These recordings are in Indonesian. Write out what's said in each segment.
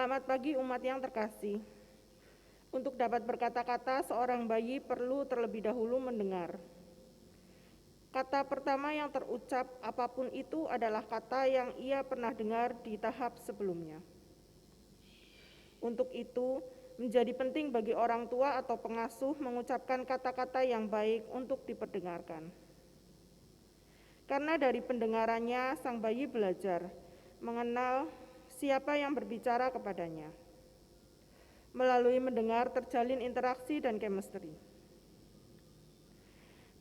Selamat pagi umat yang terkasih. Untuk dapat berkata-kata, seorang bayi perlu terlebih dahulu mendengar. Kata pertama yang terucap apapun itu adalah kata yang ia pernah dengar di tahap sebelumnya. Untuk itu, menjadi penting bagi orang tua atau pengasuh mengucapkan kata-kata yang baik untuk diperdengarkan. Karena dari pendengarannya, sang bayi belajar mengenal siapa yang berbicara kepadanya. Melalui mendengar terjalin interaksi dan chemistry.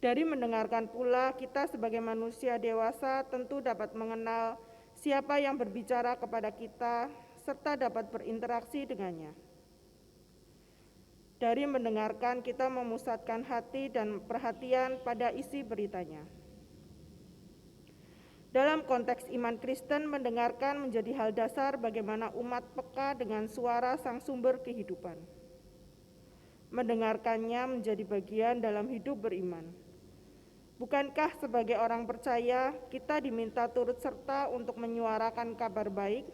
Dari mendengarkan pula, kita sebagai manusia dewasa tentu dapat mengenal siapa yang berbicara kepada kita serta dapat berinteraksi dengannya. Dari mendengarkan, kita memusatkan hati dan perhatian pada isi beritanya. Dalam konteks iman Kristen, mendengarkan menjadi hal dasar bagaimana umat peka dengan suara sang sumber kehidupan. Mendengarkannya menjadi bagian dalam hidup beriman. Bukankah sebagai orang percaya, kita diminta turut serta untuk menyuarakan kabar baik?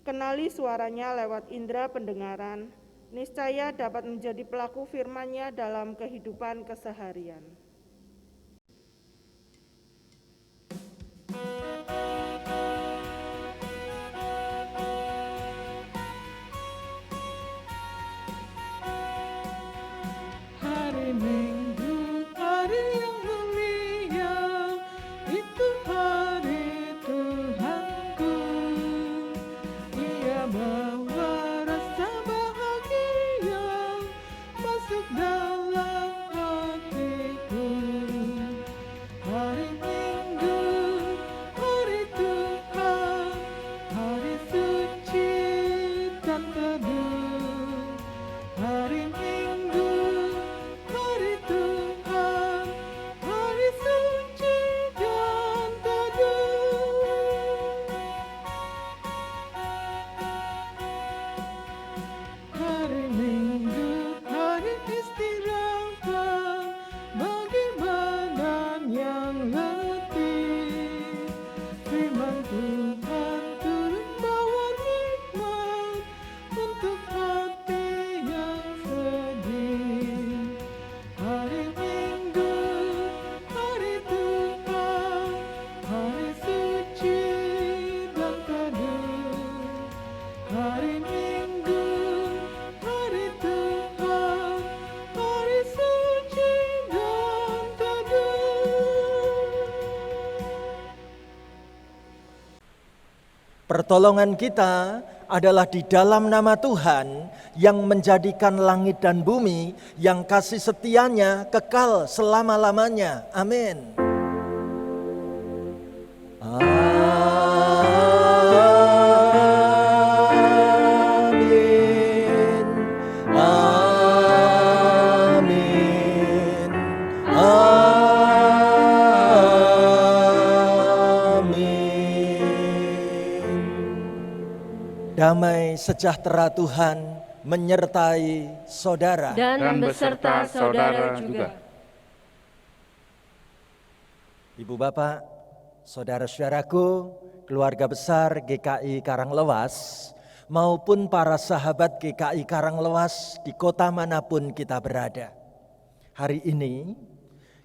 Kenali suaranya lewat indera pendengaran, niscaya dapat menjadi pelaku firman-Nya dalam kehidupan keseharian. Hari Minggu, hari yang mulia, itu hari Tuhanku. Ia bawa rasa bahagia masuk dalam hatiku. Hari Minggu, hari Tuhan, hari suci dan teduh. Hari Minggu, hari Tuhan, hari suci dan teduh. Hari Minggu, hari istirahat bagi badan yang letih. Firman Tuhan turun bawa nikmat untuk hati yang sedih. Hari Minggu, hari Tuhan, hari suci dan teduh. Hari Minggu, hari Tuhan, hari suci dan teduh. Pertolongan kita adalah di dalam nama Tuhan yang menjadikan langit dan bumi, yang kasih setianya kekal selama-lamanya. Amin. Amin. Amin. Damai sejahtera Tuhan menyertai saudara dan beserta saudara juga. Ibu Bapak, saudara-saudaraku, keluarga besar GKI Karanglewas, maupun para sahabat GKI Karanglewas di kota manapun kita berada. Hari ini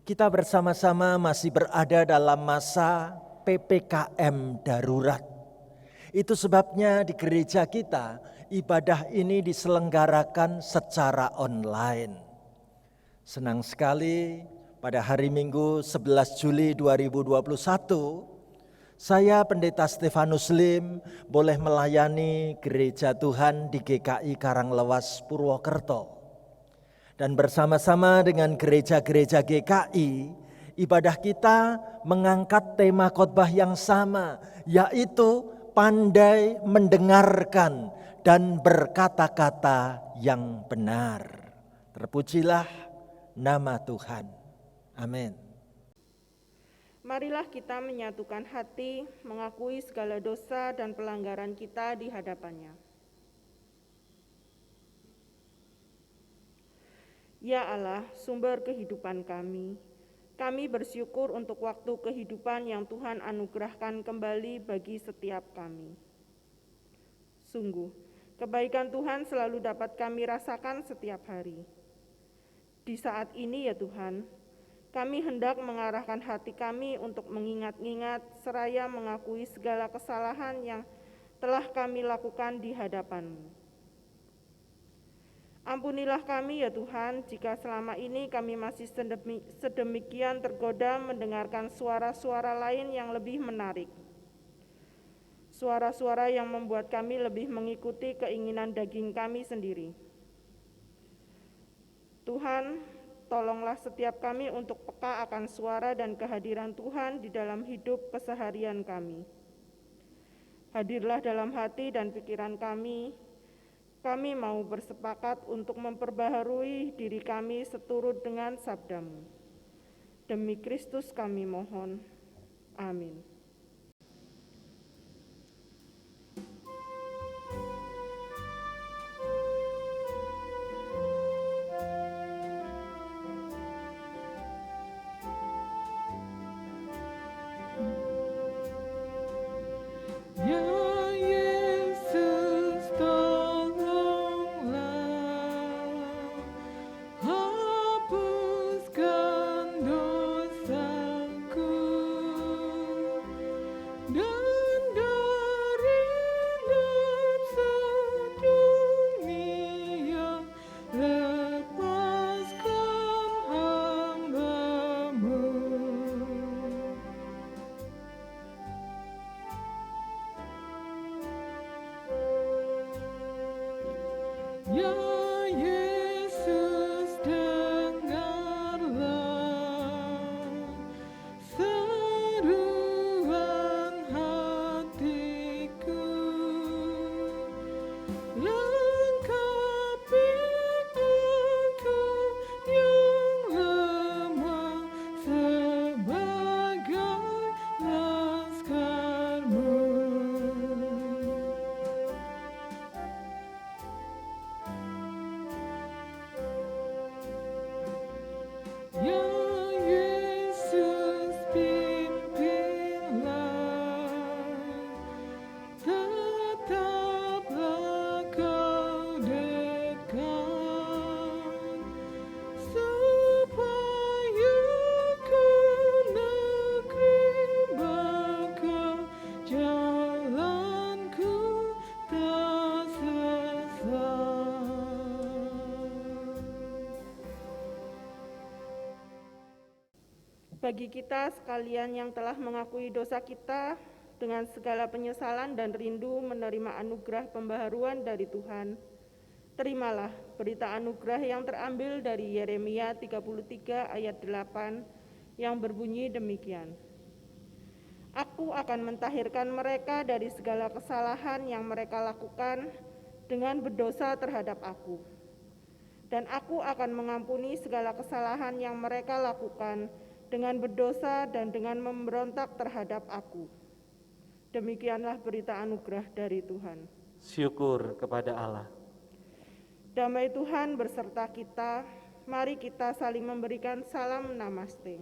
kita bersama-sama masih berada dalam masa PPKM darurat. Itu sebabnya di gereja kita ibadah ini diselenggarakan secara online. Senang sekali pada hari Minggu 11 Juli 2021, saya Pendeta Stefanus Lim boleh melayani gereja Tuhan di GKI Karanglewas Purwokerto. Dan bersama-sama dengan gereja-gereja GKI, ibadah kita mengangkat tema khotbah yang sama, yaitu pandai mendengarkan dan berkata-kata yang benar. Terpujilah nama Tuhan. Amin. Marilah kita menyatukan hati, mengakui segala dosa dan pelanggaran kita di hadapannya. Ya Allah, sumber kehidupan kami bersyukur untuk waktu kehidupan yang Tuhan anugerahkan kembali bagi setiap kami. Sungguh, kebaikan Tuhan selalu dapat kami rasakan setiap hari. Di saat ini ya Tuhan, kami hendak mengarahkan hati kami untuk mengingat-ingat seraya mengakui segala kesalahan yang telah kami lakukan di hadapan-Mu. Ampunilah kami ya Tuhan, jika selama ini kami masih sedemikian tergoda mendengarkan suara-suara lain yang lebih menarik. Suara-suara yang membuat kami lebih mengikuti keinginan daging kami sendiri. Tuhan, tolonglah setiap kami untuk peka akan suara dan kehadiran Tuhan di dalam hidup keseharian kami. Hadirlah dalam hati dan pikiran kami mau bersepakat untuk memperbaharui diri kami seturut dengan sabda-Mu. Demi Kristus kami mohon. Amin. Ya Yesus, tolonglah, hapuskan dosaku, dan dari nafsu dunia lepaskan hamba-Mu. Ya Yesus, dengarlah seruan hatiku, lengkapi aku yang lemah sebagai laskar-Mu. Ya Yesus, pimpinlah, tetaplah Kau dekat, supaya ke negeri bakal jalanku tak sesat. Bagi kita sekalian yang telah mengakui dosa kita dengan segala penyesalan dan rindu menerima anugerah pembaharuan dari Tuhan, terimalah berita anugerah yang terambil dari Yeremia 33 ayat 8 yang berbunyi demikian. Aku akan mentahirkan mereka dari segala kesalahan yang mereka lakukan dengan berdosa terhadap aku. Dan aku akan mengampuni segala kesalahan yang mereka lakukan dengan berdosa dan dengan memberontak terhadap aku. Demikianlah berita anugerah dari Tuhan. Syukur kepada Allah. Damai Tuhan berserta kita, mari kita saling memberikan salam namaste.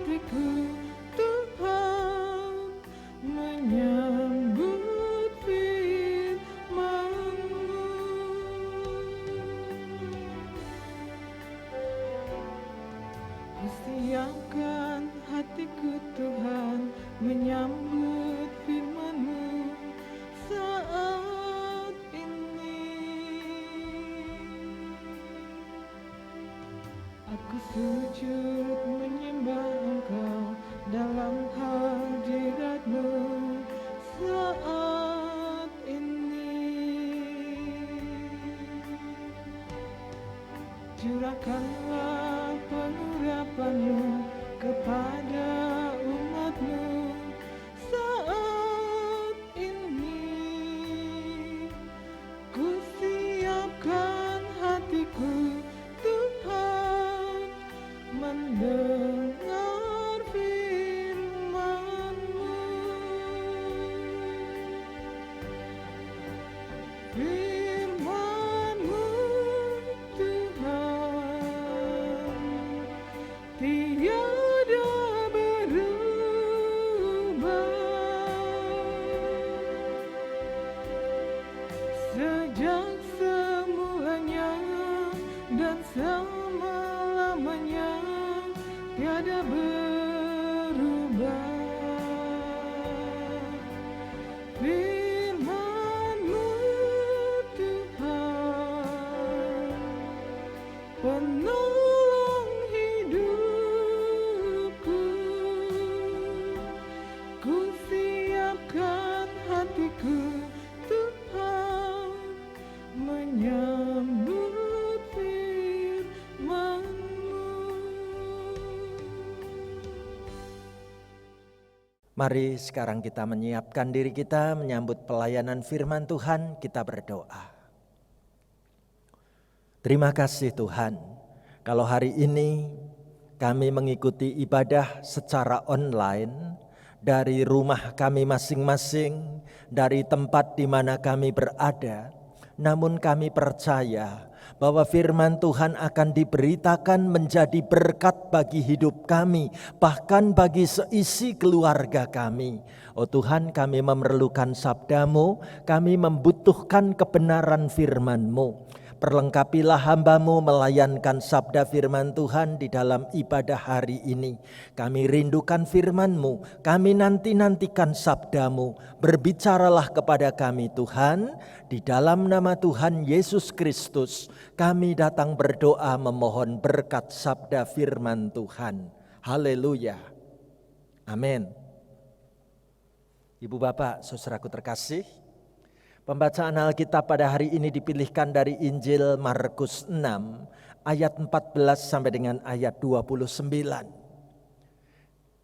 hatiku Tuhan menyambut firman-Mu. Siapkan hatiku Tuhan menyambut firman-Mu saat ini. Aku sujud menyembah Engkau dalam hadirat-Mu saat ini. Curahkanlah pengurapan-Mu kepada umat-Mu saat ini. Ku siapkan hatiku Tuhan mendengar firman-Mu. Firman-Mu Tuhan tiada berubah. Sejak semulanya dan selama-lamanya tiada berubah. Firman-Mu Tuhan penolong hidupku. Ku siapkan hatiku Tuhan menyambut firman-Mu. Mari sekarang kita menyiapkan diri kita menyambut pelayanan firman Tuhan, kita berdoa. Terima kasih Tuhan, kalau hari ini kami mengikuti ibadah secara online dari rumah kami masing-masing, dari tempat di mana kami berada. Namun kami percaya bahwa firman Tuhan akan diberitakan menjadi berkat bagi hidup kami, bahkan bagi seisi keluarga kami. Oh Tuhan, kami memerlukan sabda-Mu, kami membutuhkan kebenaran firman-Mu. Perlengkapilah hamba-Mu melayankan sabda firman Tuhan di dalam ibadah hari ini. Kami rindukan firman-Mu, kami nanti-nantikan sabda-Mu. Berbicaralah kepada kami Tuhan, di dalam nama Tuhan Yesus Kristus. Kami datang berdoa memohon berkat sabda firman Tuhan. Haleluya. Amin. Ibu bapak, saudaraku terkasih, pembacaan Alkitab pada hari ini dipilihkan dari Injil Markus 6 ayat 14 sampai dengan ayat 29.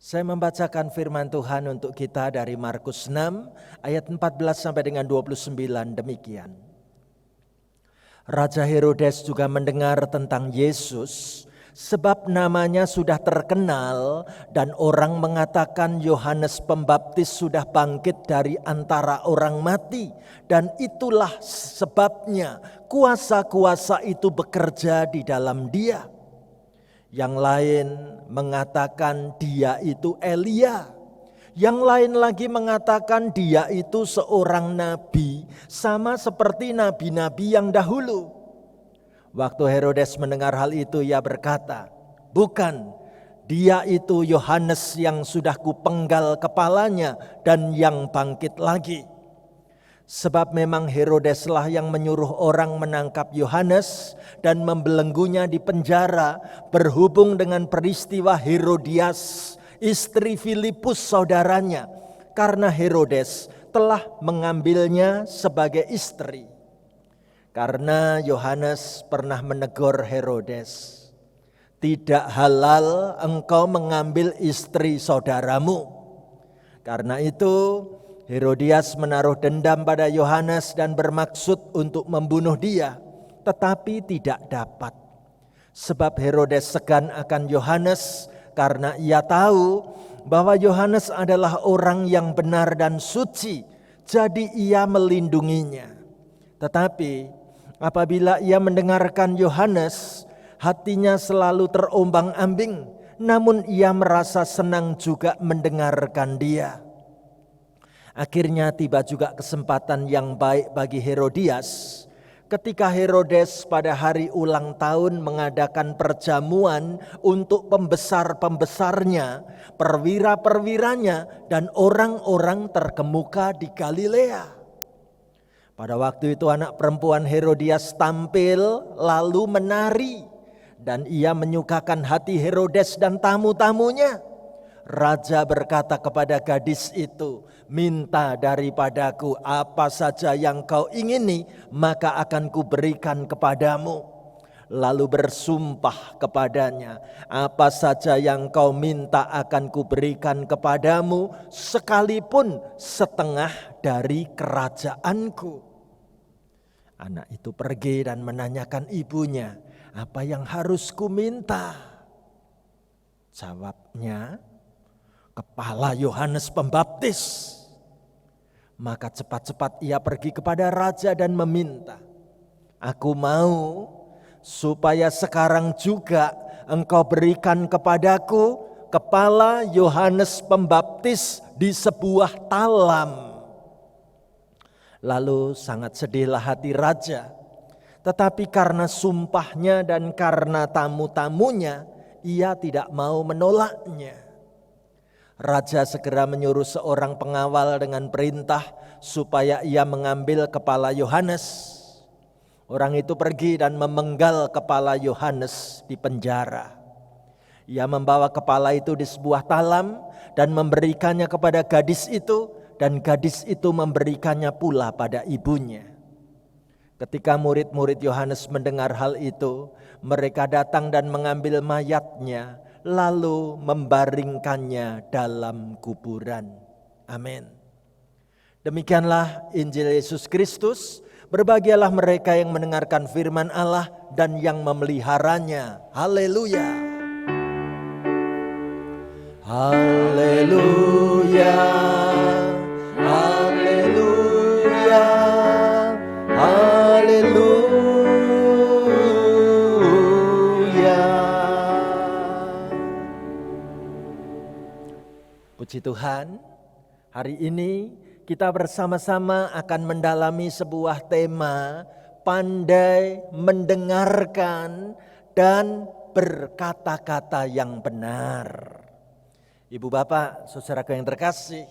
Saya membacakan firman Tuhan untuk kita dari Markus 6 ayat 14 sampai dengan 29 demikian. Raja Herodes juga mendengar tentang Yesus, sebab namanya sudah terkenal dan orang mengatakan Yohanes Pembaptis sudah bangkit dari antara orang mati. Dan itulah sebabnya kuasa-kuasa itu bekerja di dalam dia. Yang lain mengatakan dia itu Elia. Yang lain lagi mengatakan dia itu seorang nabi, sama seperti nabi-nabi yang dahulu. Waktu Herodes mendengar hal itu, ia berkata, "Bukan, dia itu Yohanes yang sudah kupenggal kepalanya dan yang bangkit lagi." Sebab memang Herodeslah yang menyuruh orang menangkap Yohanes dan membelenggunya di penjara berhubung dengan peristiwa Herodias, istri Filipus saudaranya, karena Herodes telah mengambilnya sebagai istri. Karena Yohanes pernah menegur Herodes, "Tidak halal engkau mengambil istri saudaramu." Karena itu Herodias menaruh dendam pada Yohanes dan bermaksud untuk membunuh dia, tetapi tidak dapat. Sebab Herodes segan akan Yohanes karena ia tahu bahwa Yohanes adalah orang yang benar dan suci, jadi ia melindunginya. Tetapi apabila ia mendengarkan Yohanes, hatinya selalu terombang-ambing. namun ia merasa senang juga mendengarkan dia. Akhirnya tiba juga kesempatan yang baik bagi Herodias ketika Herodes pada hari ulang tahun mengadakan perjamuan untuk pembesar-pembesarnya, perwira-perwiranya, dan orang-orang terkemuka di Galilea. Pada waktu itu anak perempuan Herodias tampil lalu menari, dan ia menyukakan hati Herodes dan tamu-tamunya. Raja berkata kepada gadis itu, "Minta daripadaku apa saja yang kau ingini, maka akan kuberikan kepadamu." Lalu bersumpah kepadanya, "Apa saja yang kau minta akan kuberikan kepadamu, sekalipun setengah dari kerajaanku." Anak itu pergi dan menanyakan ibunya, "Apa yang harus kuminta?" Jawabnya, "Kepala Yohanes Pembaptis." Maka cepat-cepat ia pergi kepada raja dan meminta, "Aku mau supaya sekarang juga engkau berikan kepadaku kepala Yohanes Pembaptis di sebuah talam." Lalu sangat sedihlah hati raja, tetapi karena sumpahnya dan karena tamu-tamunya, ia tidak mau menolaknya. Raja segera menyuruh seorang pengawal dengan perintah supaya ia mengambil kepala Yohanes. Orang itu pergi dan memenggal kepala Yohanes di penjara. Ia membawa kepala itu di sebuah talam dan memberikannya kepada gadis itu, dan gadis itu memberikannya pula pada ibunya. Ketika murid-murid Yohanes mendengar hal itu, mereka datang dan mengambil mayatnya, lalu membaringkannya dalam kuburan. Amin. Demikianlah Injil Yesus Kristus. Berbahagialah mereka yang mendengarkan firman Allah dan yang memeliharanya. Haleluya. Haleluya. Haleluya. Haleluya. Puji Tuhan, hari ini kita bersama-sama akan mendalami sebuah tema pandai mendengarkan dan berkata-kata yang benar. Ibu bapak, saudaraku yang terkasih,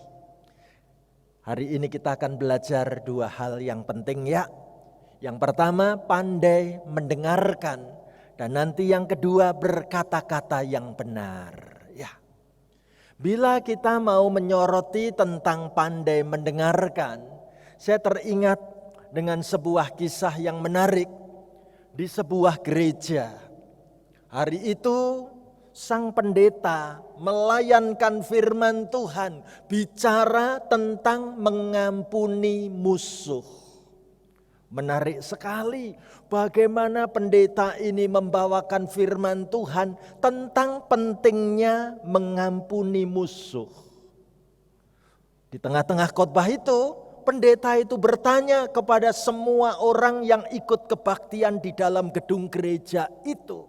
hari ini kita akan belajar dua hal yang penting ya. Yang pertama pandai mendengarkan, dan nanti yang kedua berkata-kata yang benar. Bila kita mau menyoroti tentang pandai mendengarkan, saya teringat dengan sebuah kisah yang menarik di sebuah gereja. Hari itu sang pendeta melayankan firman Tuhan, bicara tentang mengampuni musuh. Menarik sekali bagaimana pendeta ini membawakan firman Tuhan tentang pentingnya mengampuni musuh. Di tengah-tengah khotbah itu, pendeta itu bertanya kepada semua orang yang ikut kebaktian di dalam gedung gereja itu.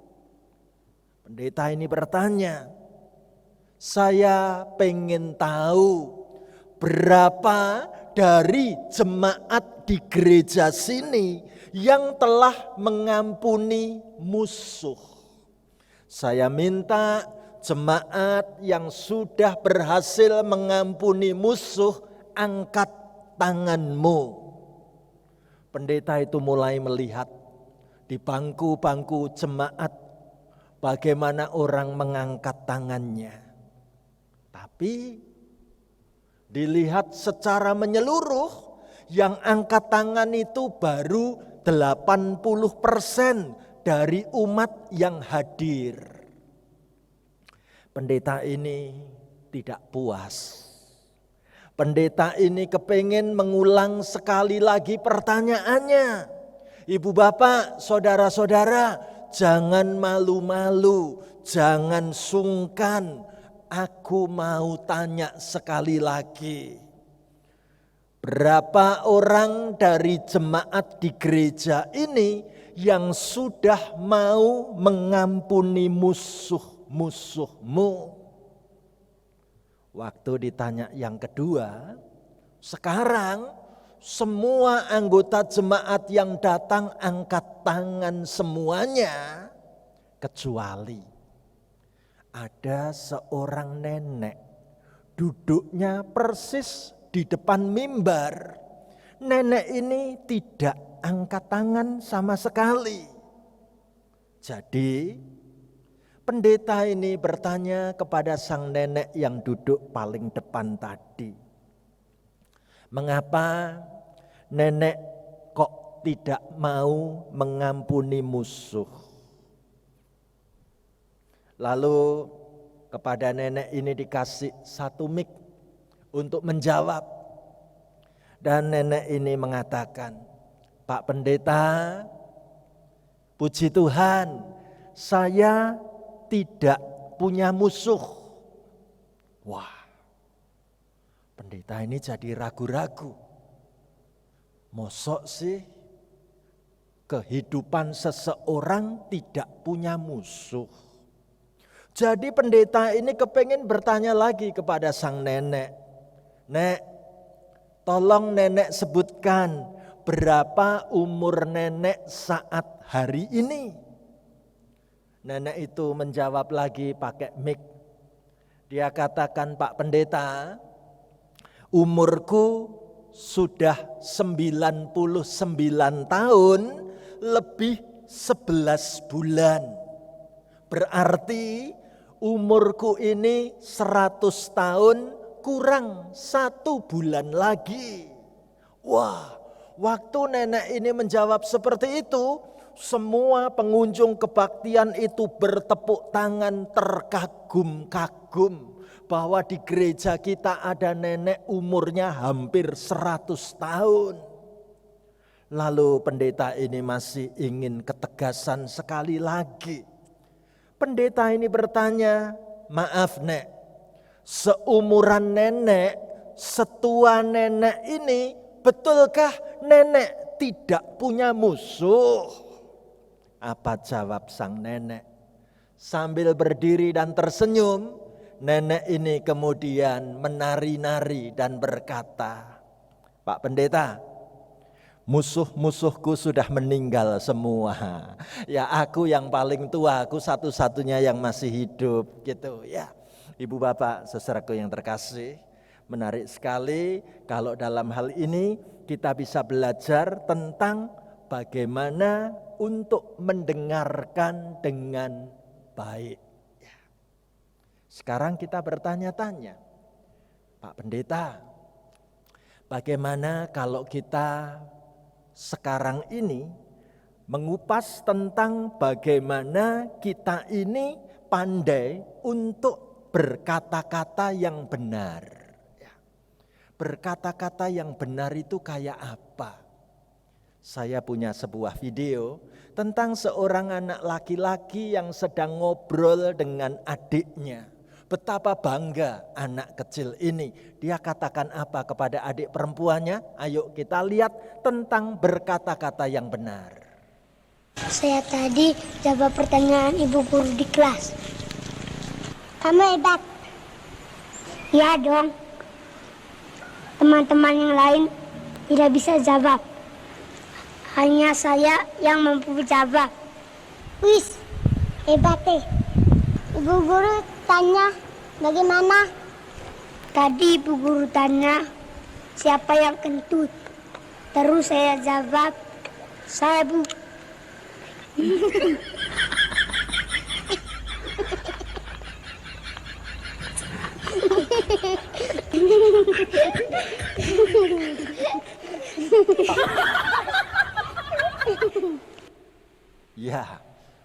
Pendeta ini bertanya, "Saya pengen tahu berapa dari jemaat di gereja sini yang telah mengampuni musuh. Saya minta jemaat yang sudah berhasil mengampuni musuh, angkat tanganmu." Pendeta itu mulai melihat di bangku-bangku jemaat bagaimana orang mengangkat tangannya. Tapi dilihat secara menyeluruh, yang angkat tangan itu baru 80% dari umat yang hadir. Pendeta ini tidak puas. Pendeta ini kepingin mengulang sekali lagi pertanyaannya. Ibu bapak, saudara-saudara, jangan malu-malu, jangan sungkan. Aku mau tanya sekali lagi. Berapa orang dari jemaat di gereja ini yang sudah mau mengampuni musuh musuh-musuhmu. Waktu ditanya yang kedua, sekarang semua anggota jemaat yang datang angkat tangan semuanya, kecuali ada seorang nenek duduknya persis di depan mimbar. Nenek ini tidak angkat tangan sama sekali. Jadi pendeta ini bertanya kepada sang nenek yang duduk paling depan tadi, mengapa nenek kok tidak mau mengampuni musuh? Lalu kepada nenek ini dikasih satu mic untuk menjawab. Dan nenek ini mengatakan, Pak Pendeta, puji Tuhan, saya tidak punya musuh. Wah, pendeta ini jadi ragu-ragu. Mosok sih kehidupan seseorang tidak punya musuh? Jadi pendeta ini kepengen bertanya lagi kepada sang nenek. Nek, tolong nenek sebutkan berapa umur nenek saat hari ini. Nenek itu menjawab lagi pakai mic. Dia katakan, Pak Pendeta, umurku sudah 99 tahun lebih 11 bulan. Berarti umurku ini 100 tahun kurang 1 bulan lagi. Wah, waktu nenek ini menjawab seperti itu, semua pengunjung kebaktian itu bertepuk tangan terkagum-kagum bahwa di gereja kita ada nenek umurnya hampir 100 tahun. Lalu pendeta ini masih ingin ketegasan sekali lagi. Pendeta ini bertanya, maaf nek, seumuran nenek, setua nenek ini, betulkah nenek tidak punya musuh? Apa jawab sang nenek? Sambil berdiri dan tersenyum, nenek ini kemudian menari-nari dan berkata, Pak Pendeta, musuh-musuhku sudah meninggal semua. Ya aku yang paling tua, aku satu-satunya yang masih hidup gitu ya. Ibu bapak saudaraku yang terkasih, menarik sekali kalau dalam hal ini kita bisa belajar tentang bagaimana untuk mendengarkan dengan baik. Sekarang kita bertanya-tanya, Pak Pendeta, bagaimana kalau kita sekarang ini mengupas tentang bagaimana kita ini pandai untuk berkata-kata yang benar. Berkata-kata yang benar itu kayak apa? Saya punya sebuah video tentang seorang anak laki-laki yang sedang ngobrol dengan adiknya. Betapa bangga anak kecil ini. Dia katakan apa kepada adik perempuannya? Ayo kita lihat tentang berkata-kata yang benar. Saya tadi jawab pertanyaan ibu guru di kelas. Kamu hebat. Ya dong. Teman-teman yang lain tidak bisa jawab. Hanya saya yang mampu jawab. Wis, hebat deh. Ibu guru tanya, bagaimana? Tadi ibu guru tanya, siapa yang kentut? Terus saya jawab, saya Bu. Ya,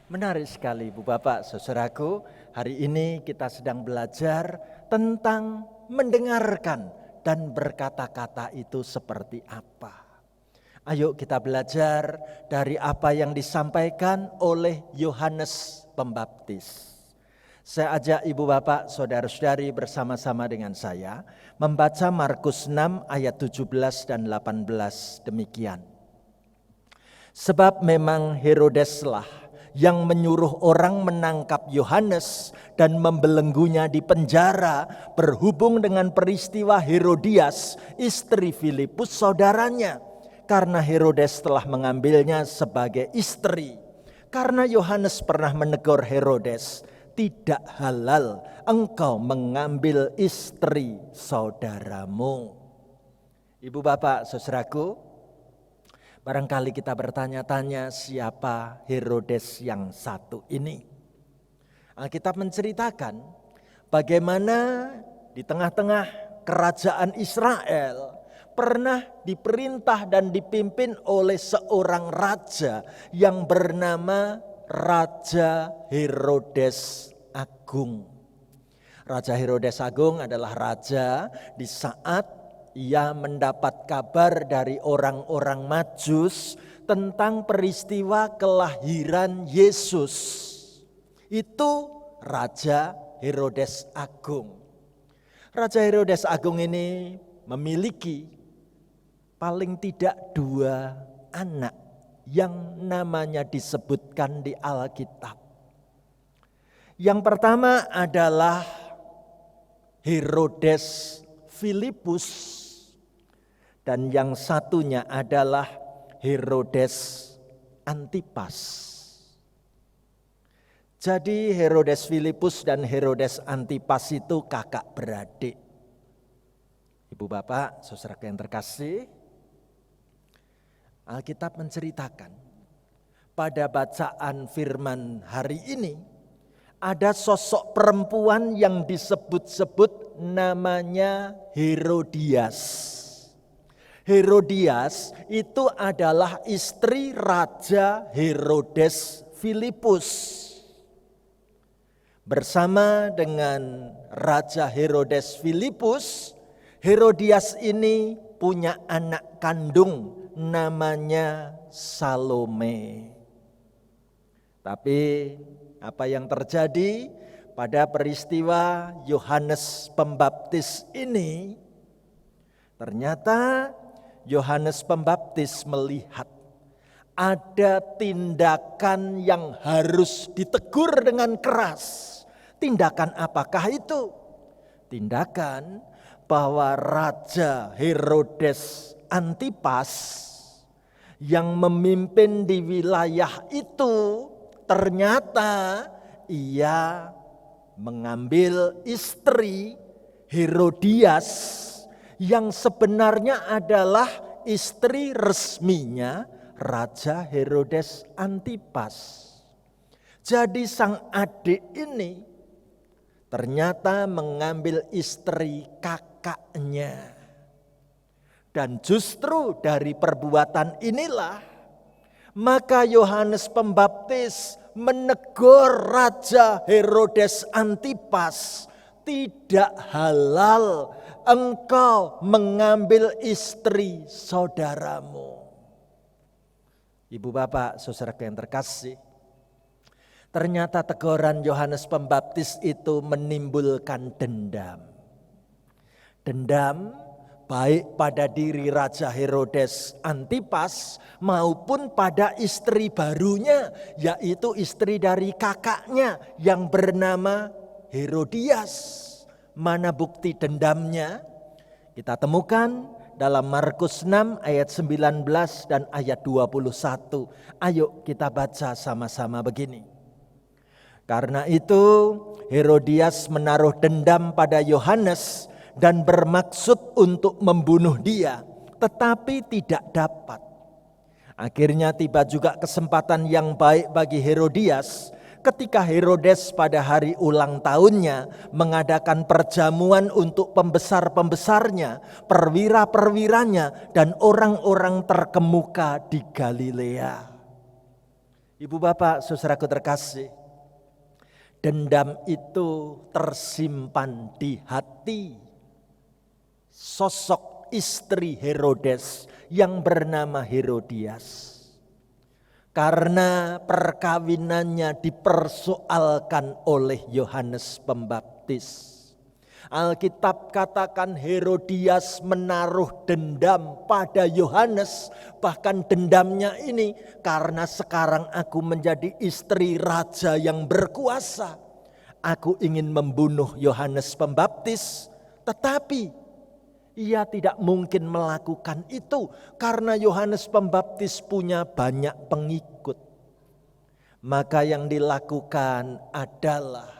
menarik sekali Ibu Bapak, saudaraku. Hari ini kita sedang belajar tentang mendengarkan dan berkata-kata itu seperti apa. Ayo kita belajar dari apa yang disampaikan oleh Yohanes Pembaptis. Saya ajak Ibu Bapak, saudara-saudari bersama-sama dengan saya membaca Markus 6 ayat 17 dan 18 demikian. Sebab memang Herodeslah yang menyuruh orang menangkap Yohanes dan membelenggunya di penjara berhubung dengan peristiwa Herodias, istri Filipus saudaranya, karena Herodes telah mengambilnya sebagai istri. Karena Yohanes pernah menegur Herodes, tidak halal engkau mengambil istri saudaramu. Ibu bapak saudaraku, barangkali kita bertanya-tanya siapa Herodes yang satu ini. Alkitab menceritakan bagaimana di tengah-tengah kerajaan Israel pernah diperintah dan dipimpin oleh seorang raja yang bernama Raja Herodes Agung. Raja Herodes Agung adalah raja di saat ia mendapat kabar dari orang-orang Majus tentang peristiwa kelahiran Yesus. Itu Raja Herodes Agung. Raja Herodes Agung ini memiliki paling tidak 2 anak yang namanya disebutkan di Alkitab. Yang pertama adalah Herodes Filipus dan yang satunya adalah Herodes Antipas. Jadi Herodes Filipus dan Herodes Antipas itu kakak beradik. Ibu bapak, saudara yang terkasih, Alkitab menceritakan pada bacaan firman hari ini ada sosok perempuan yang disebut-sebut namanya Herodias. Herodias itu adalah istri Raja Herodes Filipus. Bersama dengan Raja Herodes Filipus, Herodias ini punya anak kandung namanya Salome. Tapi apa yang terjadi pada peristiwa Yohanes Pembaptis ini? Ternyata Yohanes Pembaptis melihat ada tindakan yang harus ditegur dengan keras. Tindakan apakah itu? Tindakan bahwa Raja Herodes Antipas yang memimpin di wilayah itu ternyata ia mengambil istri Herodias yang sebenarnya adalah istri resminya Raja Herodes Antipas. Jadi sang adik ini ternyata mengambil istri kakaknya. Dan justru dari perbuatan inilah maka Yohanes Pembaptis menegur Raja Herodes Antipas, tidak halal engkau mengambil istri saudaramu. Ibu bapak, saudara yang terkasih, ternyata teguran Yohanes Pembaptis itu menimbulkan dendam. Dendam baik pada diri Raja Herodes Antipas maupun pada istri barunya, yaitu istri dari kakaknya yang bernama Herodias. Mana bukti dendamnya? Kita temukan dalam Markus 6 ayat 19 dan ayat 21. Ayo kita baca sama-sama begini. Karena itu Herodias menaruh dendam pada Yohanes dan bermaksud untuk membunuh dia, tetapi tidak dapat. Akhirnya tiba juga kesempatan yang baik bagi Herodias ketika Herodes pada hari ulang tahunnya mengadakan perjamuan untuk pembesar-pembesarnya, perwira-perwiranya, dan orang-orang terkemuka di Galilea. Ibu bapak, saudaraku terkasih, dendam itu tersimpan di hati sosok istri Herodes yang bernama Herodias. Karena perkawinannya dipersoalkan oleh Yohanes Pembaptis. Alkitab katakan Herodias menaruh dendam pada Yohanes. Bahkan dendamnya ini karena sekarang aku menjadi istri raja yang berkuasa. Aku ingin membunuh Yohanes Pembaptis. Tetapi ia tidak mungkin melakukan itu karena Yohanes Pembaptis punya banyak pengikut. Maka yang dilakukan adalah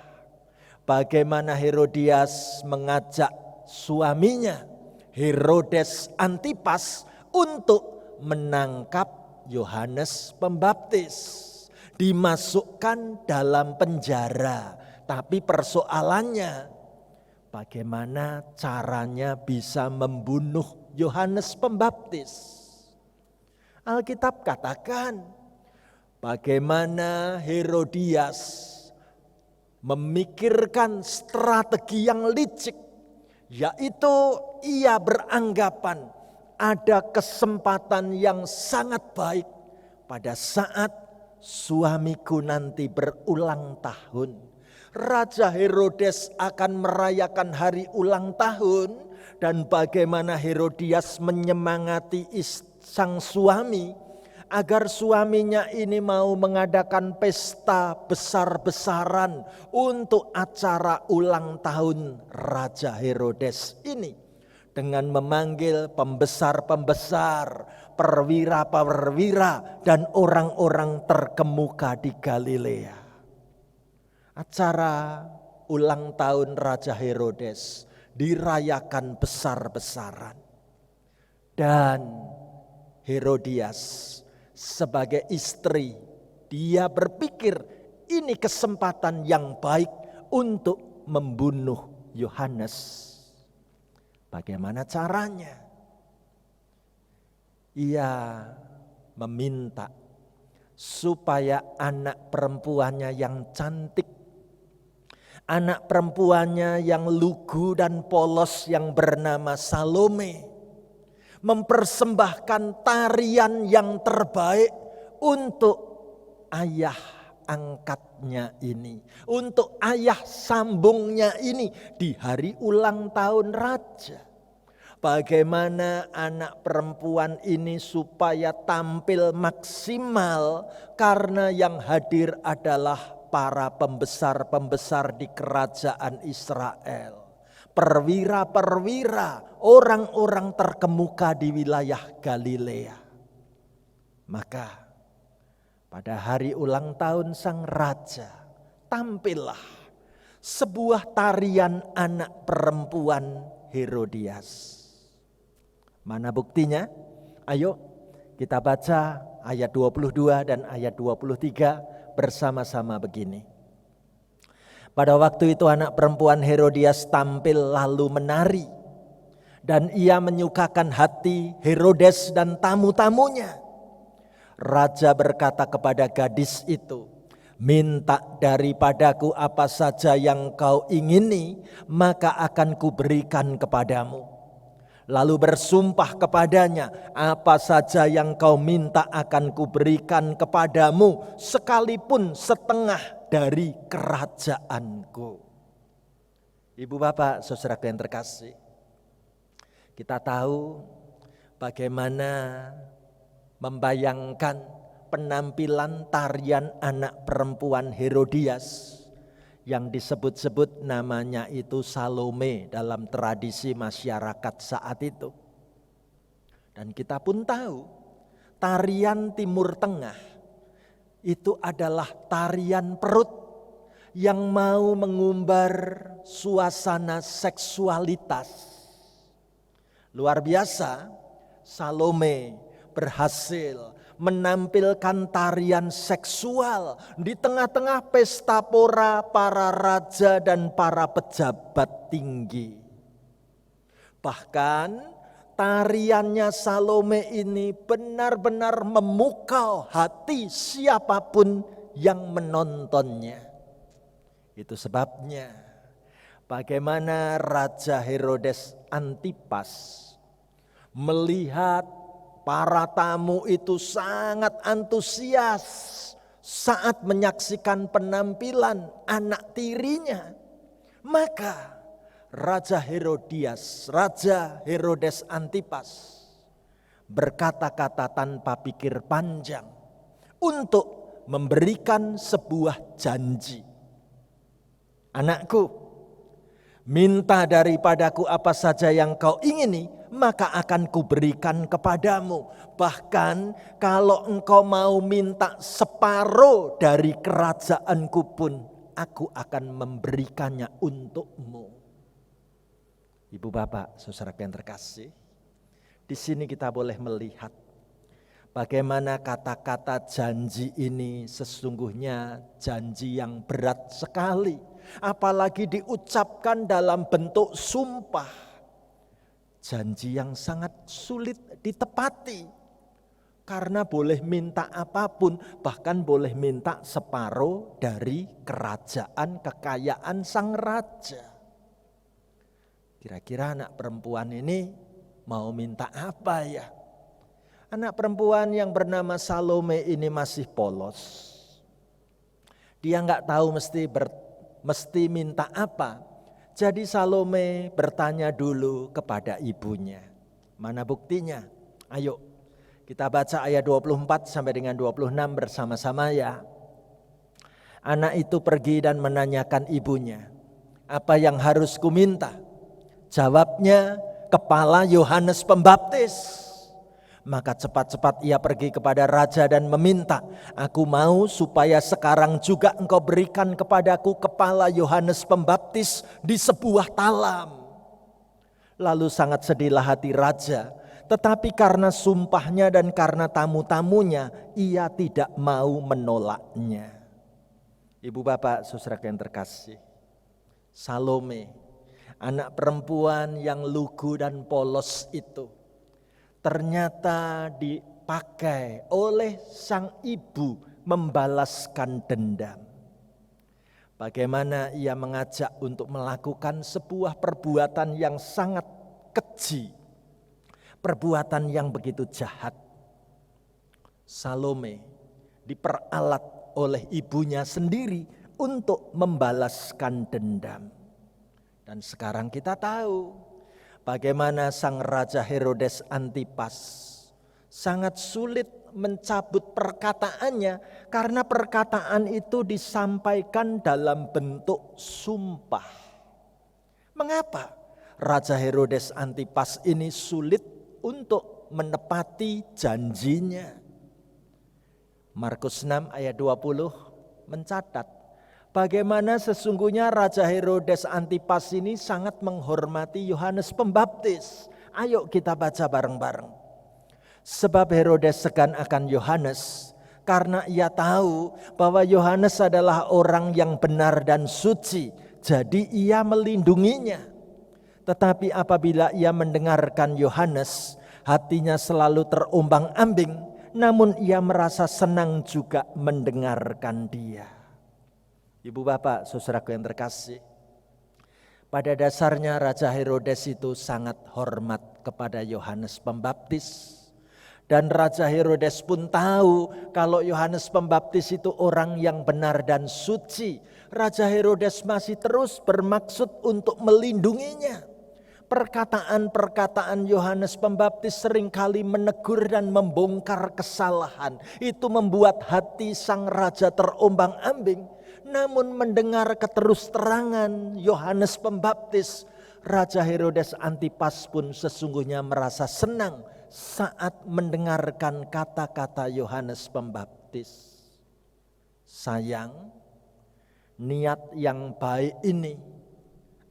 bagaimana Herodias mengajak suaminya Herodes Antipas untuk menangkap Yohanes Pembaptis. Dimasukkan dalam penjara. Tapi persoalannya bagaimana caranya bisa membunuh Yohanes Pembaptis. Alkitab katakan bagaimana Herodias memikirkan strategi yang licik, yaitu ia beranggapan ada kesempatan yang sangat baik pada saat suamiku nanti berulang tahun. Raja Herodes akan merayakan hari ulang tahun dan bagaimana Herodias menyemangati sang suami agar suaminya ini mau mengadakan pesta besar-besaran untuk acara ulang tahun Raja Herodes ini. Dengan memanggil pembesar-pembesar, perwira-perwira dan orang-orang terkemuka di Galilea. Acara ulang tahun Raja Herodes dirayakan besar-besaran. Dan Herodias sebagai istri, dia berpikir ini kesempatan yang baik untuk membunuh Yohanes. Bagaimana caranya? Ia meminta supaya anak perempuannya yang cantik, anak perempuannya yang lugu dan polos yang bernama Salome, mempersembahkan tarian yang terbaik untuk ayah angkatnya ini, untuk ayah sambungnya ini di hari ulang tahun raja. Bagaimana anak perempuan ini supaya tampil maksimal karena yang hadir adalah para pembesar-pembesar di kerajaan Israel. Perwira-perwira, orang-orang terkemuka di wilayah Galilea. Maka pada hari ulang tahun sang raja, tampillah sebuah tarian anak perempuan Herodias. Mana buktinya? Ayo kita baca ayat 22 dan ayat 23 bersama-sama begini. Pada waktu itu anak perempuan Herodias tampil lalu menari. Dan ia menyukakan hati Herodes dan tamu-tamunya. Raja berkata kepada gadis itu, minta daripadaku apa saja yang kau ingini, maka akan kuberikan kepadamu. Lalu bersumpah kepadanya, apa saja yang kau minta akan kuberikan kepadamu, sekalipun setengah dari kerajaanku. Ibu bapak saudara yang terkasih, kita tahu bagaimana membayangkan penampilan tarian anak perempuan Herodias yang disebut-sebut namanya itu Salome dalam tradisi masyarakat saat itu. Dan kita pun tahu tarian Timur Tengah itu adalah tarian perut yang mau mengumbar suasana seksualitas. Luar biasa, Salome berhasil menampilkan tarian seksual di tengah-tengah pesta pora para raja dan para pejabat tinggi. Bahkan tariannya Salome ini benar-benar memukau hati siapapun yang menontonnya. Itu sebabnya bagaimana Raja Herodes Antipas melihat para tamu itu sangat antusias saat menyaksikan penampilan anak tirinya. Maka Raja Herodias, Raja Herodes Antipas berkata-kata tanpa pikir panjang untuk memberikan sebuah janji. Anakku, minta daripadaku apa saja yang kau ingini, maka akan kuberikan kepadamu. Bahkan kalau engkau mau minta separuh dari kerajaanku pun, aku akan memberikannya untukmu. Ibu bapak, saudara yang terkasih, di sini kita boleh melihat bagaimana kata-kata janji ini sesungguhnya janji yang berat sekali. Apalagi diucapkan dalam bentuk sumpah. Janji yang sangat sulit ditepati. Karena boleh minta apapun, bahkan boleh minta separuh dari kerajaan kekayaan sang raja. Kira-kira anak perempuan ini mau minta apa ya? Anak perempuan yang bernama Salome ini masih polos. Dia nggak tahu mesti minta apa. Jadi Salome bertanya dulu kepada ibunya. Mana buktinya? Ayo kita baca ayat 24 sampai dengan 26 bersama-sama ya. Anak itu pergi dan menanyakan ibunya, apa yang harus kuminta? Jawabnya, kepala Yohanes Pembaptis. Maka cepat-cepat ia pergi kepada raja dan meminta, aku mau supaya sekarang juga engkau berikan kepadaku kepala Yohanes Pembaptis di sebuah talam. Lalu sangat sedihlah hati raja, tetapi karena sumpahnya dan karena tamu-tamunya, ia tidak mau menolaknya. Ibu bapak, saudara yang terkasih, Salome, anak perempuan yang lugu dan polos itu, ternyata dipakai oleh sang ibu membalaskan dendam. Bagaimana ia mengajak untuk melakukan sebuah perbuatan yang sangat keji, perbuatan yang begitu jahat. Salome diperalat oleh ibunya sendiri untuk membalaskan dendam. Dan sekarang kita tahu bagaimana sang Raja Herodes Antipas sangat sulit mencabut perkataannya karena perkataan itu disampaikan dalam bentuk sumpah. Mengapa Raja Herodes Antipas ini sulit untuk menepati janjinya? Markus 6 ayat 20 mencatat bagaimana sesungguhnya Raja Herodes Antipas ini sangat menghormati Yohanes Pembaptis. Ayo kita baca bareng-bareng. Sebab Herodes segan akan Yohanes karena ia tahu bahwa Yohanes adalah orang yang benar dan suci. Jadi ia melindunginya. Tetapi apabila ia mendengarkan Yohanes, hatinya selalu terombang-ambing. Namun ia merasa senang juga mendengarkan dia. Ibu bapak, saudaraku yang terkasih, pada dasarnya Raja Herodes itu sangat hormat kepada Yohanes Pembaptis. Dan Raja Herodes pun tahu kalau Yohanes Pembaptis itu orang yang benar dan suci. Raja Herodes masih terus bermaksud untuk melindunginya. Perkataan-perkataan Yohanes Pembaptis seringkali menegur dan membongkar kesalahan. Itu membuat hati sang raja terombang-ambing. Namun mendengar keterus-terangan Yohanes Pembaptis, Raja Herodes Antipas pun sesungguhnya merasa senang saat mendengarkan kata-kata Yohanes Pembaptis. Sayang, niat yang baik ini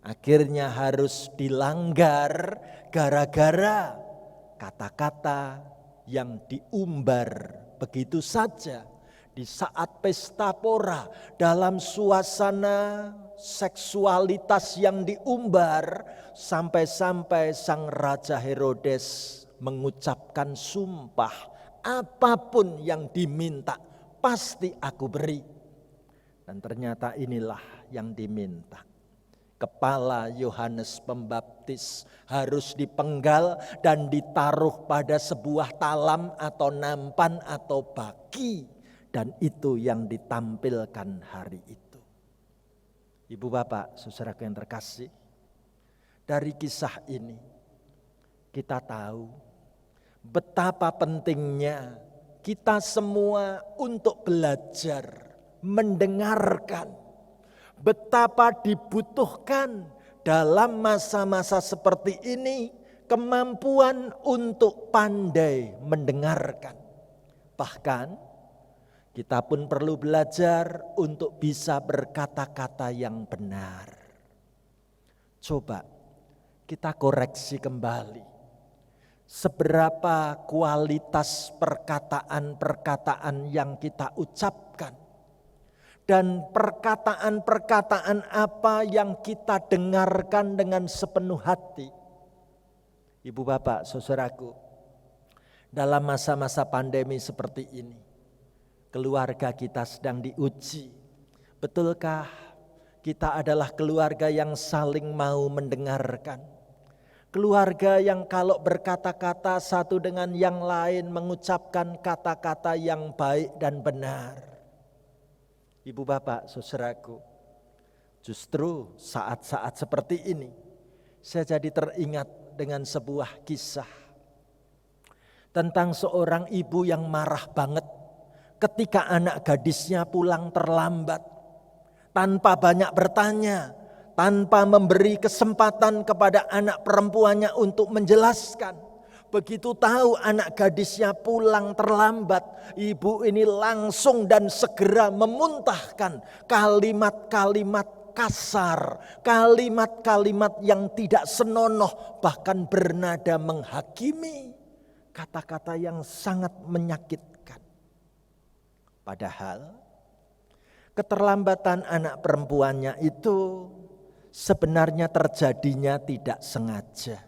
akhirnya harus dilanggar gara-gara kata-kata yang diumbar begitu saja di saat pesta pora dalam suasana seksualitas yang diumbar, sampai-sampai sang Raja Herodes mengucapkan sumpah, apapun yang diminta pasti aku beri. Dan ternyata inilah yang diminta. Kepala Yohanes Pembaptis harus dipenggal dan ditaruh pada sebuah talam atau nampan atau baki. Dan itu yang ditampilkan hari itu. Ibu bapak, saudaraku yang terkasih, dari kisah ini kita tahu betapa pentingnya kita semua untuk belajar, mendengarkan. Betapa dibutuhkan dalam masa-masa seperti ini kemampuan untuk pandai mendengarkan. Bahkan kita pun perlu belajar untuk bisa berkata-kata yang benar. Coba kita koreksi kembali. Seberapa kualitas perkataan-perkataan yang kita ucapkan. Dan perkataan-perkataan apa yang kita dengarkan dengan sepenuh hati. Ibu bapak, saudaraku, dalam masa-masa pandemi seperti ini, keluarga kita sedang diuji. Betulkah kita adalah keluarga yang saling mau mendengarkan? Keluarga yang kalau berkata-kata satu dengan yang lain mengucapkan kata-kata yang baik dan benar. Ibu bapak, saudaraku, justru saat-saat seperti ini saya jadi teringat dengan sebuah kisah tentang seorang ibu yang marah banget ketika anak gadisnya pulang terlambat, tanpa banyak bertanya, tanpa memberi kesempatan kepada anak perempuannya untuk menjelaskan. Begitu tahu anak gadisnya pulang terlambat, ibu ini langsung dan segera memuntahkan kalimat-kalimat kasar, kalimat-kalimat yang tidak senonoh, bahkan bernada menghakimi, kata-kata yang sangat menyakitkan. Padahal keterlambatan anak perempuannya itu sebenarnya terjadinya tidak sengaja.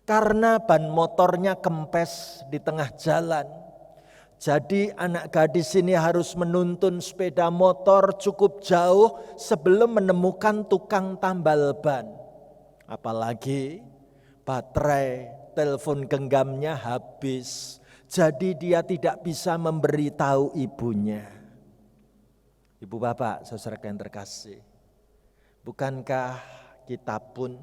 Karena ban motornya kempes di tengah jalan. Jadi anak gadis ini harus menuntun sepeda motor cukup jauh sebelum menemukan tukang tambal ban. Apalagi baterai telepon genggamnya habis. Jadi dia tidak bisa memberitahu ibunya. Ibu bapak, saudara yang terkasih, bukankah kita pun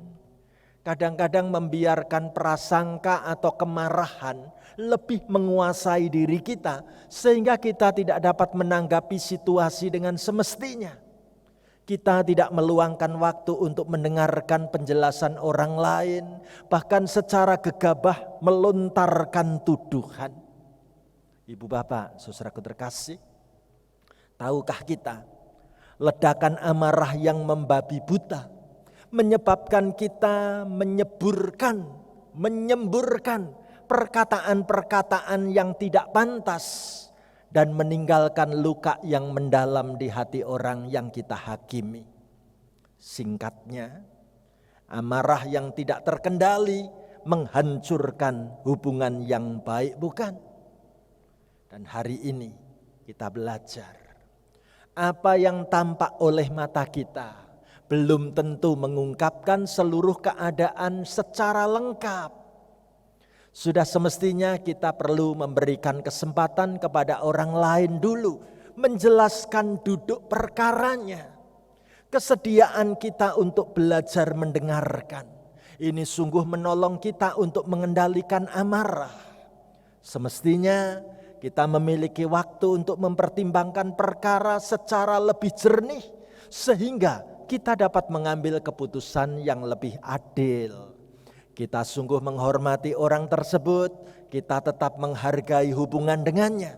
kadang-kadang membiarkan prasangka atau kemarahan lebih menguasai diri kita sehingga kita tidak dapat menanggapi situasi dengan semestinya. Kita tidak meluangkan waktu untuk mendengarkan penjelasan orang lain, bahkan secara gegabah melontarkan tuduhan. Ibu bapak, saudaraku terkasih, tahukah kita ledakan amarah yang membabi buta menyebabkan kita menyemburkan perkataan-perkataan yang tidak pantas dan meninggalkan luka yang mendalam di hati orang yang kita hakimi. Singkatnya, amarah yang tidak terkendali menghancurkan hubungan yang baik, bukan? Dan hari ini kita belajar apa yang tampak oleh mata kita belum tentu mengungkapkan seluruh keadaan secara lengkap. Sudah semestinya kita perlu memberikan kesempatan kepada orang lain dulu, menjelaskan duduk perkaranya. Kesediaan kita untuk belajar mendengarkan, ini sungguh menolong kita untuk mengendalikan amarah. Semestinya kita memiliki waktu untuk mempertimbangkan perkara secara lebih jernih, sehingga kita dapat mengambil keputusan yang lebih adil. Kita sungguh menghormati orang tersebut, kita tetap menghargai hubungan dengannya.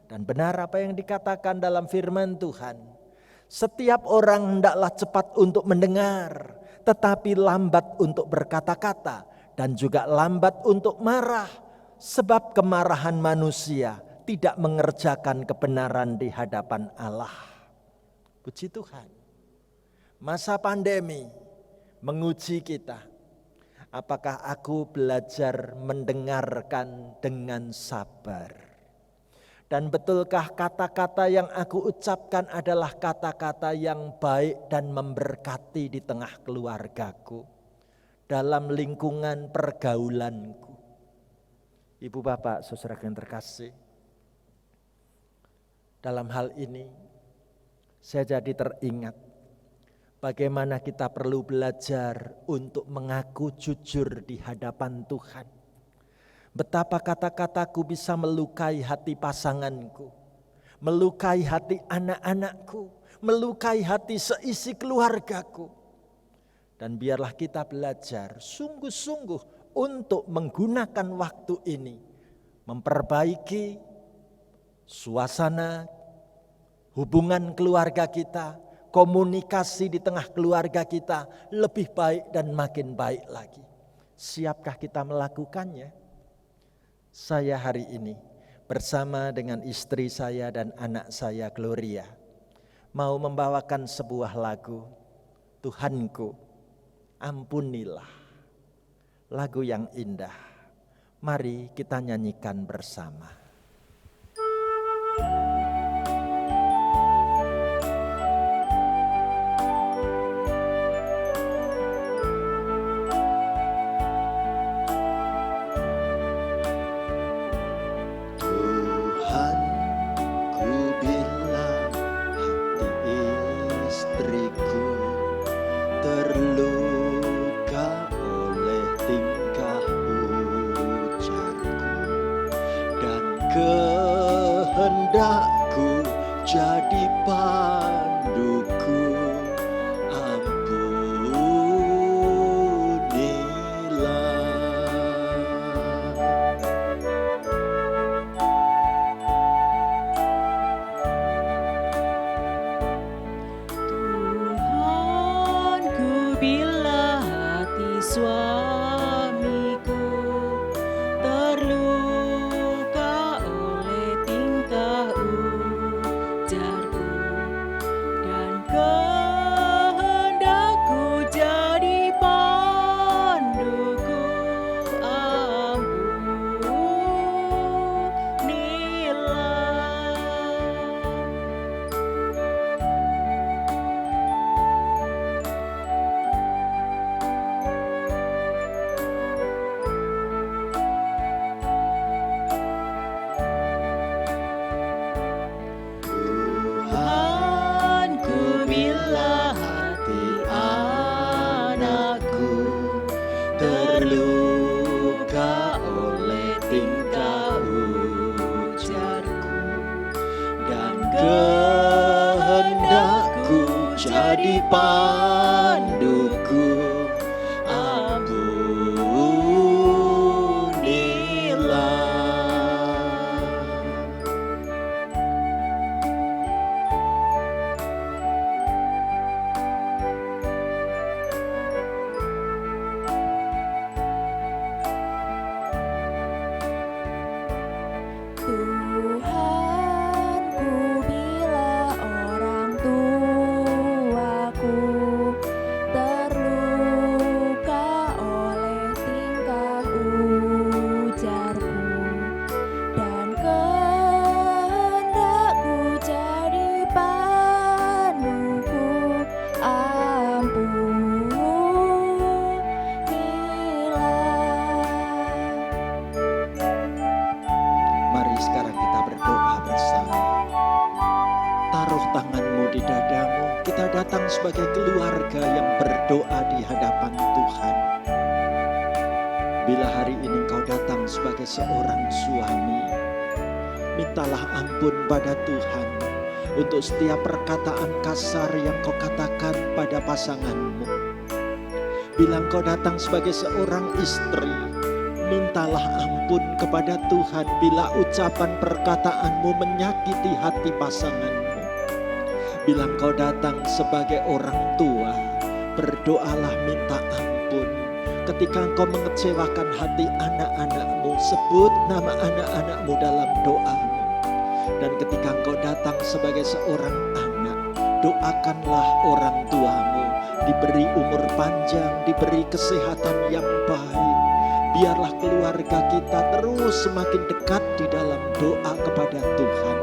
Dan benar apa yang dikatakan dalam firman Tuhan. Setiap orang hendaklah cepat untuk mendengar, tetapi lambat untuk berkata-kata, dan juga lambat untuk marah. Sebab kemarahan manusia tidak mengerjakan kebenaran di hadapan Allah. Puji Tuhan. Masa pandemi menguji kita. Apakah aku belajar mendengarkan dengan sabar? Dan betulkah kata-kata yang aku ucapkan adalah kata-kata yang baik dan memberkati di tengah keluargaku, dalam lingkungan pergaulanku? Ibu bapak, saudara yang terkasih, dalam hal ini saya jadi teringat Bagaimana kita perlu belajar untuk mengaku jujur di hadapan Tuhan. Betapa kata-kataku bisa melukai hati pasanganku, melukai hati anak-anakku, melukai hati seisi keluargaku. Dan biarlah kita belajar sungguh-sungguh untuk menggunakan waktu ini, memperbaiki suasana hubungan keluarga kita, komunikasi di tengah keluarga kita lebih baik dan makin baik lagi. Siapkah kita melakukannya? Saya hari ini bersama dengan istri saya dan anak saya Gloria mau membawakan sebuah lagu, Tuhanku ampunilah. Lagu yang indah. Mari kita nyanyikan bersama. Kehendakku jadi panduku, Tuhanku, bila hati suamiku terluka oleh tingkah ujarku, dan kehendakku jadi panduku, Tuhanku, bila hati anakku terluka oleh tingkah ujarku, dan kehendakku jadi panduku, ampunilah. Tuhanku, bila orang tuaku terluka oleh tingkah ujarku, dan kehendakku jadi panduku, Mari sekarang kita berdoa bersama. Taruh tanganmu di dadamu. Kita datang sebagai keluarga yang berdoa di hadapan Tuhan. Bila hari ini kau datang sebagai seorang suami, mintalah ampun pada Tuhan untuk setiap perkataan kasar yang kau katakan pada pasanganmu. Bila kau datang sebagai seorang istri, mintalah ampun kepada Tuhan bila ucapan perkataanmu menyakiti hati pasanganmu. Bila kau datang sebagai orang tua, berdoalah minta ampun. Ketika engkau mengecewakan hati anak-anakmu, sebut nama anak-anakmu dalam doamu. Dan ketika engkau datang sebagai seorang anak, doakanlah orang tuamu diberi umur panjang, diberi kesehatan yang baik. Biarlah keluarga kita terus semakin dekat di dalam doa kepada Tuhan.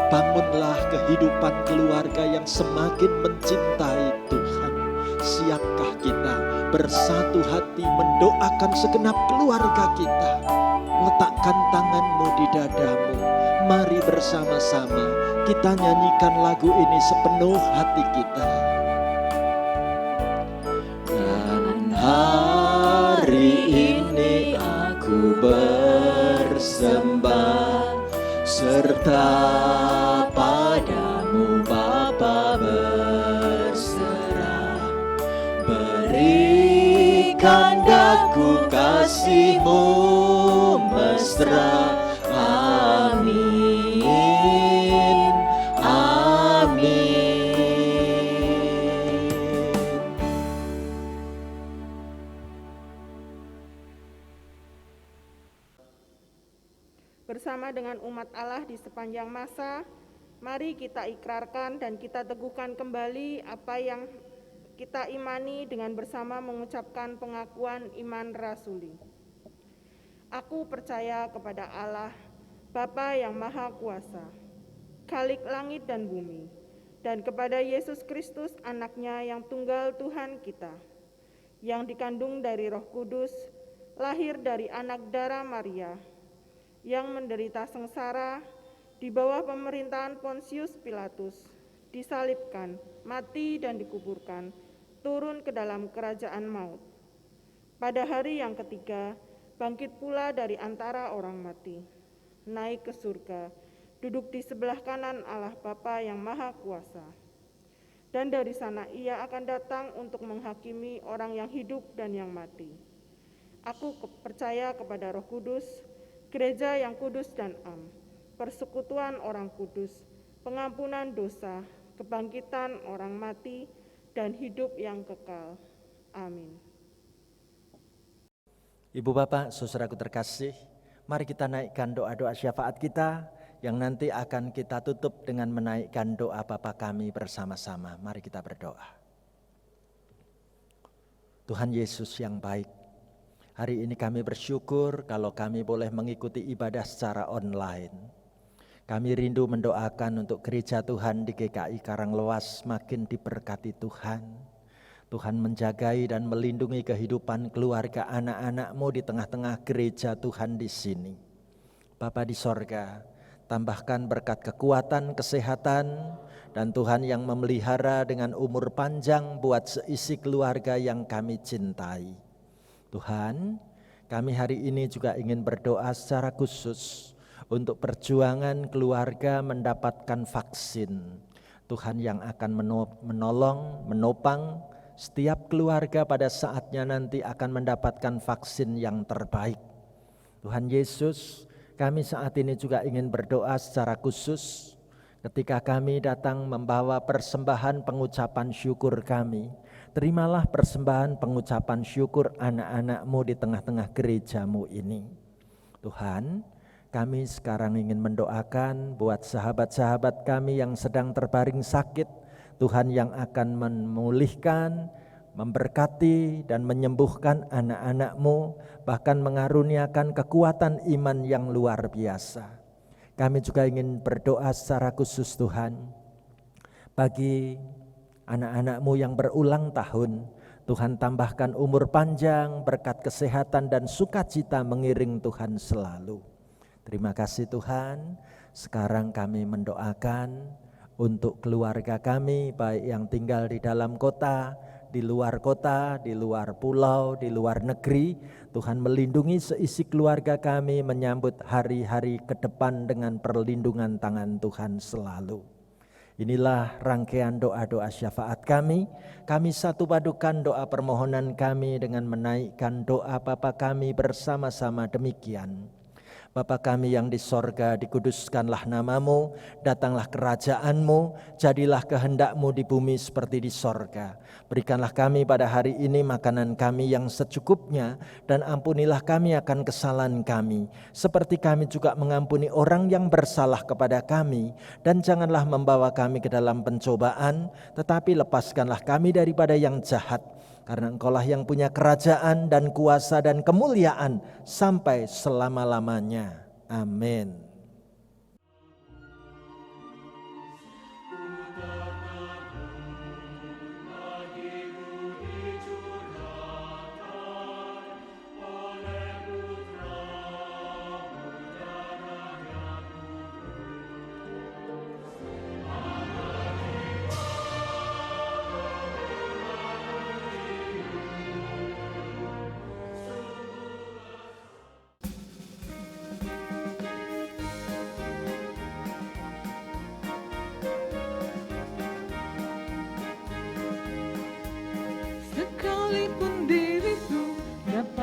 Bangunlah kehidupan keluarga yang semakin mencintai Tuhan. Siapkah kita bersatu hati mendoakan segenap keluarga kita? Letakkan tanganmu di dadamu. Mari bersama-sama kita nyanyikan lagu ini sepenuh hati kita. serta padamu Bapa berserah. Berikan daku kasih-Mu mesra. Amin, amin. Bersama dengan umat Allah di sepanjang masa, mari kita ikrarkan dan kita teguhkan kembali apa yang kita imani dengan bersama mengucapkan pengakuan iman rasuli. Aku percaya kepada Allah, Bapa yang Maha Kuasa, Khalik langit dan bumi, dan kepada Yesus Kristus anaknya yang tunggal Tuhan kita, yang dikandung dari Roh Kudus, lahir dari anak darah Maria, yang menderita sengsara di bawah pemerintahan Pontius Pilatus, disalibkan, mati dan dikuburkan, turun ke dalam kerajaan maut. Pada hari yang ketiga, bangkit pula dari antara orang mati, naik ke surga, duduk di sebelah kanan Allah Bapa yang Maha Kuasa. Dan dari sana ia akan datang untuk menghakimi orang yang hidup dan yang mati. Aku percaya kepada Roh Kudus, Gereja yang kudus dan am, persekutuan orang kudus, pengampunan dosa, kebangkitan orang mati, dan hidup yang kekal. Amin. Ibu Bapak, saudaraku terkasih, mari kita naikkan doa-doa syafaat kita yang nanti akan kita tutup dengan menaikkan doa Bapa kami bersama-sama. Mari kita berdoa. Tuhan Yesus yang baik, hari ini kami bersyukur kalau kami boleh mengikuti ibadah secara online. Kami rindu mendoakan untuk gereja Tuhan di GKI Karanglewas makin diberkati Tuhan. Tuhan menjagai dan melindungi kehidupan keluarga anak-anak-Mu di tengah-tengah gereja Tuhan di sini. Bapa di sorga, tambahkan berkat kekuatan, kesehatan, dan Tuhan yang memelihara dengan umur panjang buat seisi keluarga yang kami cintai. Tuhan, kami hari ini juga ingin berdoa secara khusus untuk perjuangan keluarga mendapatkan vaksin. Tuhan yang akan menolong, menopang setiap keluarga pada saatnya nanti akan mendapatkan vaksin yang terbaik. Tuhan Yesus, kami saat ini juga ingin berdoa secara khusus ketika kami datang membawa persembahan pengucapan syukur kami. Terimalah persembahan pengucapan syukur anak-anak-Mu di tengah-tengah gereja-Mu ini. Tuhan, kami sekarang ingin mendoakan buat sahabat-sahabat kami yang sedang terbaring sakit. Tuhan yang akan memulihkan, memberkati dan menyembuhkan anak-anak-Mu, bahkan mengaruniakan kekuatan iman yang luar biasa. Kami juga ingin berdoa secara khusus Tuhan, bagi anak-anak-Mu yang berulang tahun, Tuhan tambahkan umur panjang, berkat kesehatan dan sukacita mengiring Tuhan selalu. Terima kasih Tuhan. Sekarang kami mendoakan untuk keluarga kami, baik yang tinggal di dalam kota, di luar pulau, di luar negeri. Tuhan melindungi seisi keluarga kami menyambut hari-hari ke depan dengan perlindungan tangan Tuhan selalu. Inilah rangkaian doa-doa syafaat kami. Kami satu padukan doa permohonan kami dengan menaikkan doa Bapa kami bersama-sama demikian. Bapa kami yang di sorga, dikuduskanlah nama-Mu, datanglah kerajaan-Mu, jadilah kehendak-Mu di bumi seperti di sorga. Berikanlah kami pada hari ini makanan kami yang secukupnya, dan ampunilah kami akan kesalahan kami, seperti kami juga mengampuni orang yang bersalah kepada kami. Dan janganlah membawa kami ke dalam pencobaan, tetapi lepaskanlah kami daripada yang jahat. Karena Engkaulah yang punya kerajaan dan kuasa dan kemuliaan sampai selama-lamanya. Amin.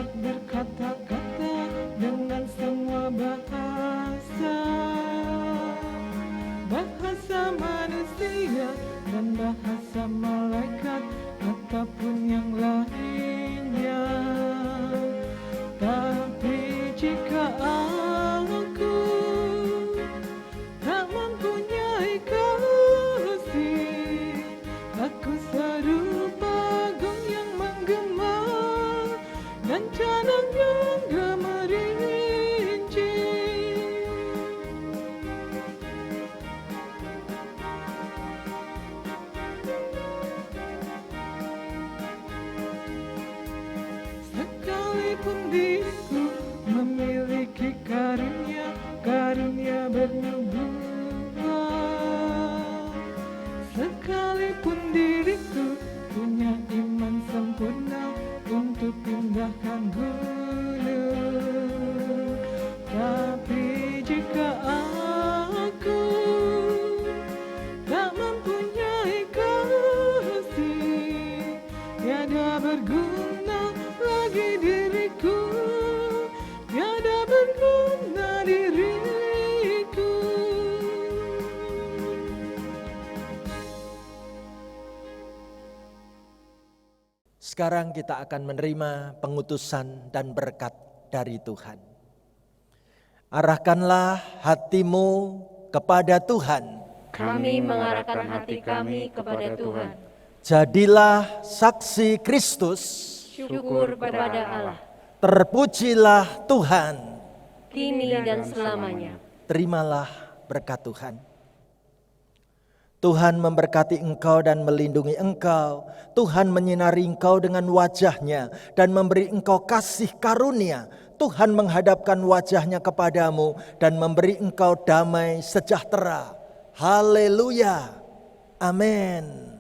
dapat berkata-kata dengan semua bahasa, bahasa manusia dan bahasa malaikat ataupun yang lainnya. Tapi jika aku tak mempunyai kasih, aku serupa gung yang menggema dan canang yang gemerinci. Sekalipun diriku memiliki karunia bernubuat, sekalipun diriku punya iman sempurna untuk pindahkan gunung, tapi jika aku tak mempunyai kasih, tiada berguna lagi diriku, tiada berguna diriku. Sekarang kita akan menerima pengutusan dan berkat dari Tuhan. Arahkanlah hatimu kepada Tuhan. Kami mengarahkan hati kami kepada Tuhan. Jadilah saksi Kristus. Syukur kepada Allah, Terpujilah Tuhan. kini dan selamanya. Terimalah berkat Tuhan. Tuhan memberkati engkau dan melindungi engkau. Tuhan menyinari engkau dengan wajah-Nya dan memberi engkau kasih karunia. Tuhan menghadapkan wajah-Nya kepadamu dan memberi engkau damai sejahtera. Haleluya. Amin.